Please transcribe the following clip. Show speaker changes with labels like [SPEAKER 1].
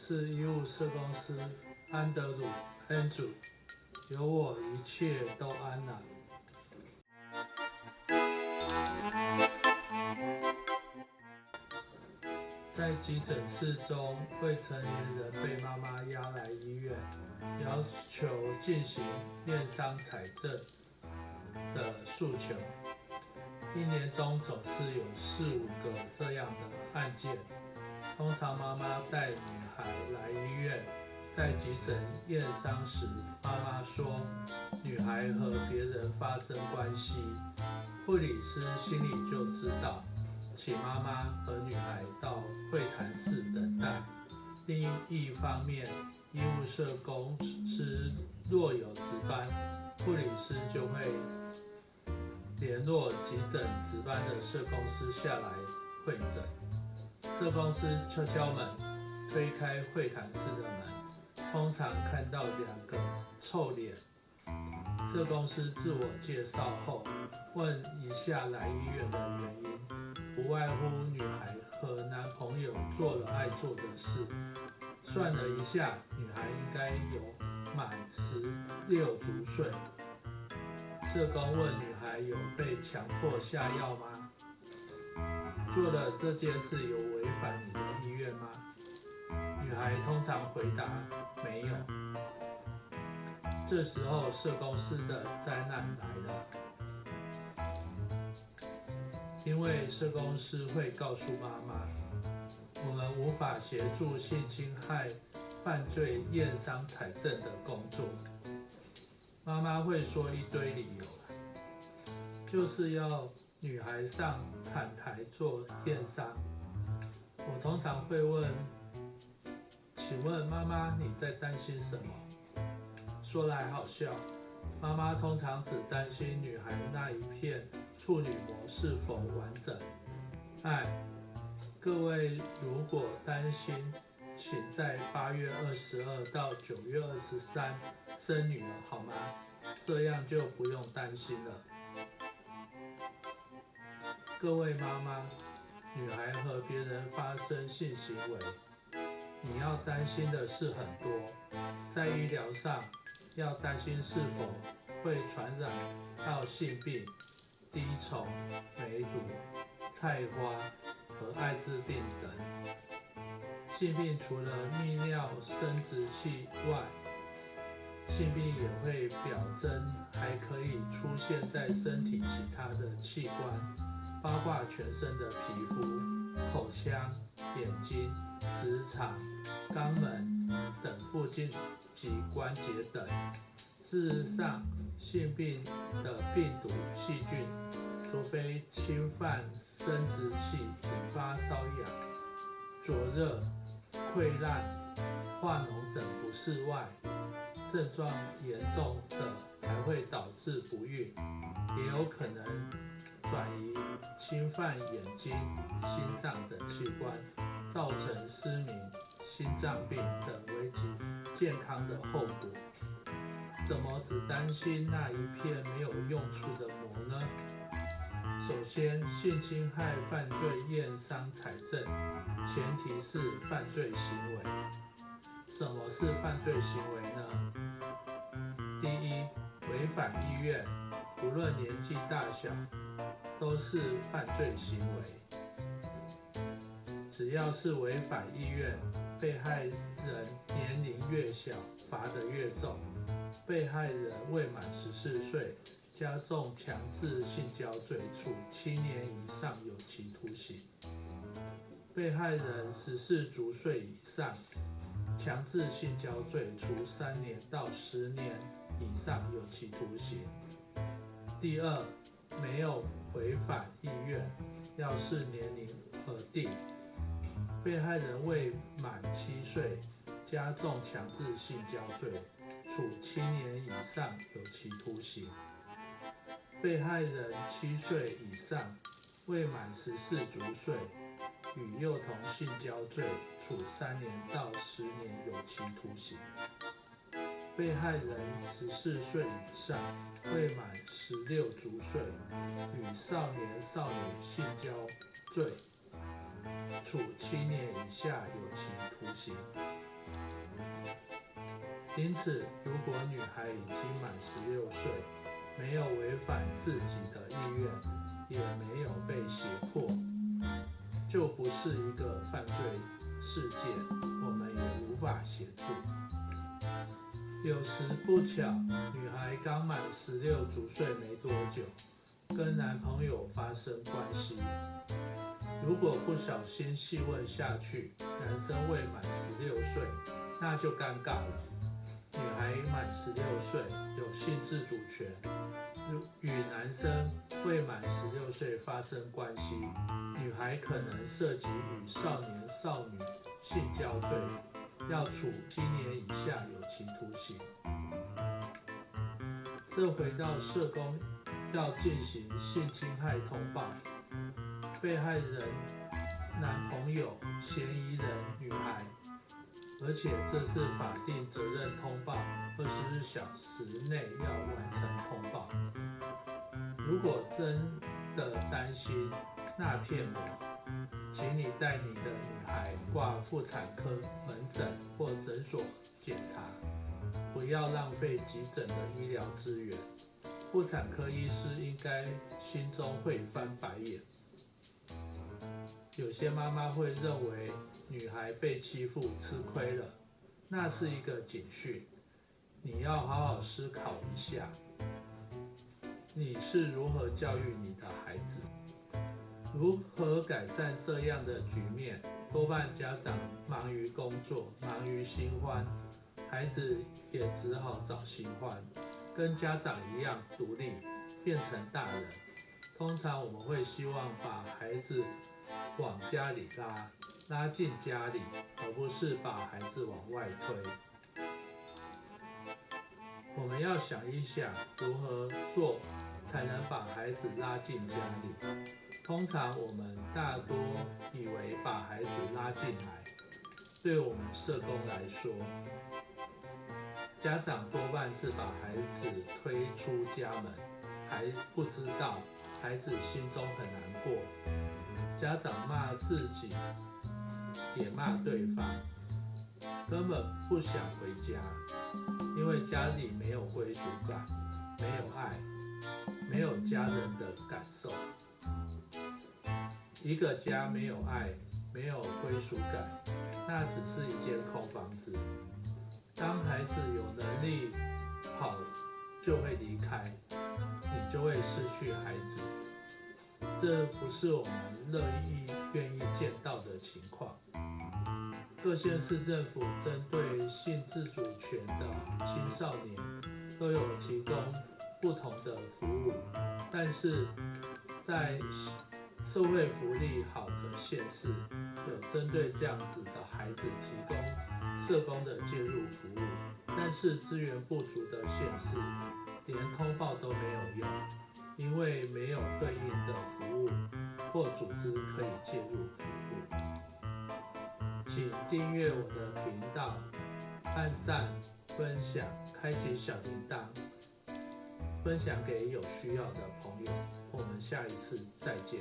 [SPEAKER 1] 是医务社工师安德鲁 Andrew， 有我一切都安然。在急诊室中，未成年人被妈妈押来医院，要求进行验伤采证的诉求。一年中总是有4、5个这样的案件。通常妈妈带女孩来医院，在急诊验伤时，妈妈说女孩和别人发生关系，护理师心里就知道，请妈妈和女孩到会谈室等待。另一方面，医务社工师若有值班，护理师就会联络急诊值班的社工师下来会诊。社工师敲敲门，推开会谈室的门，通常看到2个臭脸。社工师自我介绍后，问一下来医院的原因，不外乎女孩和男朋友做了爱做的事。算了一下，女孩应该有满16足岁。社工问女孩有被强迫下药吗？做了这件事有违反你的意愿吗？女孩通常回答没有。这时候社工师的灾难来了，因为社工师会告诉妈妈，我们无法协助性侵害犯罪验伤采证的工作。妈妈会说一堆理由，就是要女孩上产台做验伤。我通常会问，请问妈妈你在担心什么？说来好笑，妈妈通常只担心女孩那一片处女膜是否完整。各位如果担心，请在8月22到9月23生女儿好吗？这样就不用担心了。各位妈妈，女孩和别人发生性行为，你要担心的事很多。在医疗上，要担心是否会传染到性病、滴虫、梅毒、菜花和艾滋病等。性病除了泌尿生殖器外，性病也会表征，还可以出现在身体其他的器官，包括全身的皮肤、口腔、眼睛、直肠、肛门等附近及关节等。事实上，性病的病毒、细菌，除非侵犯生殖器引发瘙痒、灼热、溃烂、化脓等不适外，症状严重的还会导致不孕，也有可能转移侵犯眼睛、心脏等器官，造成失明、心脏病等危及健康的后果。怎么只担心那一片没有用处的膜呢？首先，性侵害犯罪验伤采证，前提是犯罪行为。什么是犯罪行为呢？第一，违反意愿，不论年纪大小，都是犯罪行为。只要是违反意愿，被害人年龄越小，罚得越重。被害人未满14岁，加重强制性交罪，处7年以上有期徒刑；被害人14足岁以上，强制性交罪，处3年到10年以上有期徒刑。第二，没有违反意愿，要视年龄而定。被害人未满7岁，加重强制性交罪，处7年以上有期徒刑。被害人7岁以上，未满14足岁，与幼童性交罪，处3年到10年有期徒刑。被害人14岁以上，未满16足岁，与少年少女性交罪，处7年以下有期徒刑。因此，如果女孩已经满16岁，没有违反自己的意愿，也没有被胁迫，就不是一个犯罪事件，我们也无法协助。有时不巧，女孩刚满16足岁没多久，跟男朋友发生关系。如果不小心细问下去，男生未满16岁，那就尴尬了。女孩满16岁，有性自主权，与男生未满16岁发生关系，女孩可能涉及与少年少女性交罪，要处7年以下有期徒刑。这回到社工要进行性侵害通报，被害人男朋友、嫌疑人女孩，而且这是法定责任通报，24小时内要完成通报。如果真的担心那骗我，请你带你的女孩挂妇产科门诊或诊所检查，不要浪费急诊的医疗资源。妇产科医师应该心中会翻白眼。有些妈妈会认为女孩被欺负吃亏了，那是一个警讯，你要好好思考一下，你是如何教育你的孩子，如何改善这样的局面。多半家长忙于工作，忙于新欢，孩子也只好找新欢，跟家长一样独立，变成大人。通常我们会希望把孩子往家里拉进家里，而不是把孩子往外推。我们要想一想，如何做才能把孩子拉进家里。通常我们大多以为把孩子拉进来，对我们社工来说，家长多半是把孩子推出家门，还不知道孩子心中很难过。家长骂自己，也骂对方，根本不想回家，因为家里没有归属感，没有爱，没有家人的感受。一个家没有爱，没有归属感，那只是一间空房子。当孩子有能力跑，就会离开，你就会失去孩子。这不是我们愿意见到的情况。各县市政府针对性自主权的青少年都有提供不同的服务，但是在社会福利好的县市，有针对这样子的孩子提供社工的介入服务，但是资源不足的县市，连通报都没有用，因为没有对应的服务或组织可以介入服务。请订阅我的频道，按赞、分享、开启小铃铛，分享给有需要的朋友。我们下一次再见。